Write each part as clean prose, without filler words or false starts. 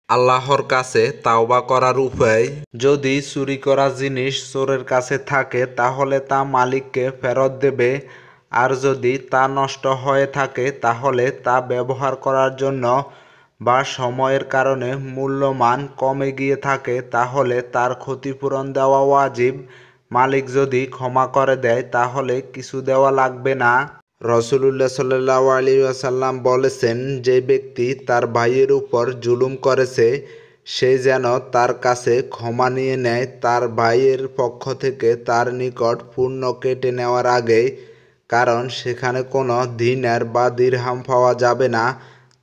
আল্লাহর কাছে তাওবা করার উপায়। যদি চুরি করা জিনিস চোরের কাছে থাকে তাহলে তা মালিককে ফেরত দেবে, আর যদি তা নষ্ট হয়ে থাকে তাহলে তা ব্যবহার করার জন্য বা সময়ের কারণে মূল্যমান কমে গিয়ে থাকে তাহলে তার ক্ষতিপূরণ দেওয়া ওয়াজিব। মালিক যদি ক্ষমা করে দেয় তাহলে কিছু দেওয়া লাগবে না। রাসূলুল্লাহ সাল্লাল্লাহু আলাইহি ওয়াসাল্লাম বলেছেন, যে ব্যক্তি তার ভাইয়ের উপর জুলুম করেছে সে যেন তার কাছে ক্ষমা নিয়ে নেয় তার ভাইয়ের পক্ষ থেকে তার নিকট পণ্য কেটে নেওয়ার আগে, কারণ সেখানে কোনো দিনার বা দিরহাম পাওয়া যাবে না।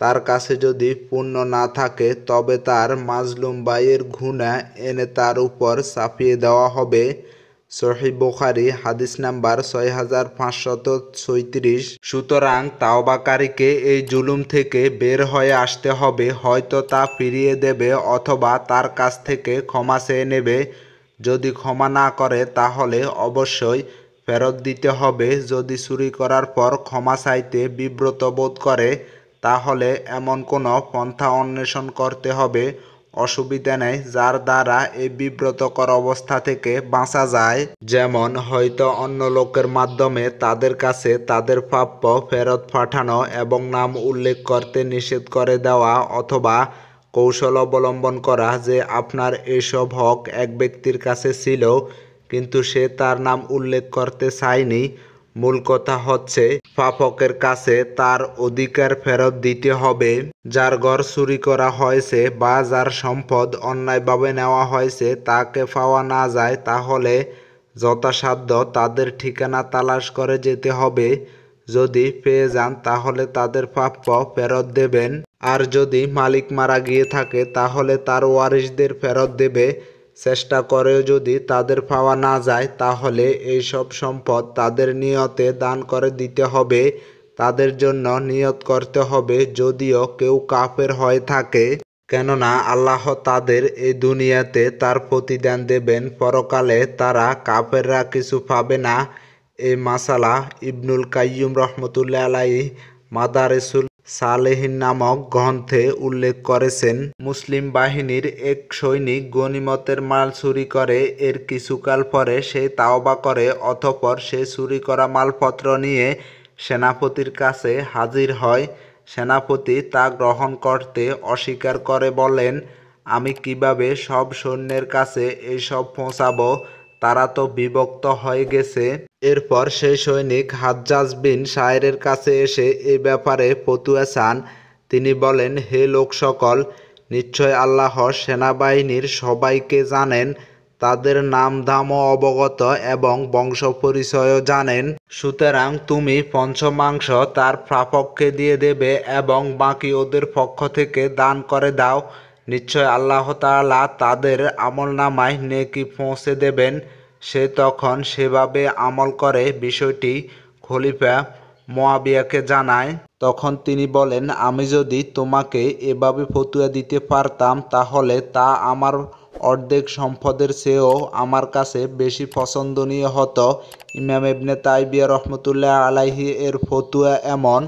তার কাছে যদি পণ্য না থাকে তবে তার মাজলুম ভাইয়ের গুনাহ এনে তার উপর চাপিয়ে দেওয়া হবে। সহিহ বুখারী হাদিস নাম্বার 6536। সুতরাং তাওবাকারীকে এই জুলুম থেকে বের হয়ে আসতে হবে, হয়তো তা ফিরিয়ে দেবে অথবা তার কাছ থেকে ক্ষমা চেয়ে নেবে। যদি ক্ষমা না করে তাহলে অবশ্যই ফেরত দিতে হবে। যদি চুরি করার পর ক্ষমা চাইতে বিব্রত বোধ করে তাহলে এমন কোনো পন্থা অন্বেষণ করতে হবে, অসুবিধা নেই, যার দ্বারা এই বিব্রতকর অবস্থা থেকে বাঁচা যায়। যেমন হয়তো অন্য লোকের মাধ্যমে তাদের কাছে তাদের প্রাপ্য ফেরত পাঠানো এবং নাম উল্লেখ করতে নিষেধ করে দেওয়া, অথবা কৌশল অবলম্বন করা যে আপনার এসব হক এক ব্যক্তির কাছে ছিল কিন্তু সে তার নাম উল্লেখ করতে চায়নি। মূল কথা হচ্ছে প্রাপকের কাছে তার অধিকার ফেরত দিতে হবে। যার ঘর চুরি করা হয়েছে বা যার সম্পদ অন্যায়ভাবে নেওয়া হয়েছে তাকে পাওয়া না যায় তাহলে যথাসাধ্য তাদের ঠিকানা তালাশ করে যেতে হবে। যদি পেয়ে যান তাহলে তাদের প্রাপ্য ফেরত দেবেন, আর যদি মালিক মারা গিয়ে থাকে তাহলে তার ওয়ারিশদের ফেরত দেবে। চেষ্টা করেও যদি তাদের পাওয়া না যায় তাহলে এই সব সম্পদ তাদের নিয়তে দান করে দিতে হবে। তাদের জন্য নিয়ত করতে হবে যদিও কেউ কাফের হয়ে থাকে, কেননা আল্লাহ তাদের এই দুনিয়াতে তার প্রতিদান দেবেন, পরকালে তারা কাফেররা কিছু পাবে না। এই মাসালা ইবনুল কাইয়্যিম রহমতুল্লাহ আলাইহি মাদারিসুস সালেহিন নামক গ্রন্থে উল্লেখ করেছেন। মুসলিম বাহিনীর এক সৈনিক গনিমতের মাল চুরি করে, এর কিছুকাল পরে সে তাওবা করে, অতঃপর সে চুরি করা মালপত্র নিয়ে সেনাপতির কাছে হাজির হয়। সেনাপতি তা গ্রহণ করতে অস্বীকার করে বলেন, আমি কিভাবে সব সৈন্যের কাছে এসব পৌঁছাবো, তারা তো বিভক্ত হয়ে গেছে। এরপর সেই সৈনিক হাজ্জাজ বিন শায়রের কাছে এসে এ ব্যাপারে ফতোয়া চান। তিনি বলেন, হে লোক সকল, নিশ্চয় আল্লাহ সেনাবাহিনীর সবাইকে জানেন, তাদের নাম ধামও অবগত এবং বংশ পরিচয়ও জানেন। সুতরাং তুমি পঞ্চমাংশ তার প্রাপককে দিয়ে দেবে এবং বাকি ওদের পক্ষ থেকে দান করে দাও। নিশ্চয় আল্লাহ তাআলা তাদের আমলনামায় নেকি পৌঁছে দেবেন। সে তখন সেভাবে আমল করে বিষয়টি খলিফা মুয়াবিয়াকে জানায়। তখন তিনি বলেন, আমি যদি তোমাকে এভাবে ফতোয়া দিতে পারতাম তাহলে তা আমার অর্ধেক সম্পদের চেয়েও আমার কাছে বেশি পছন্দনীয় হতো। ইমাম ইবনে তাইমিয়া রহমতুল্লাহ আলাইহি এর ফতোয়া এমন।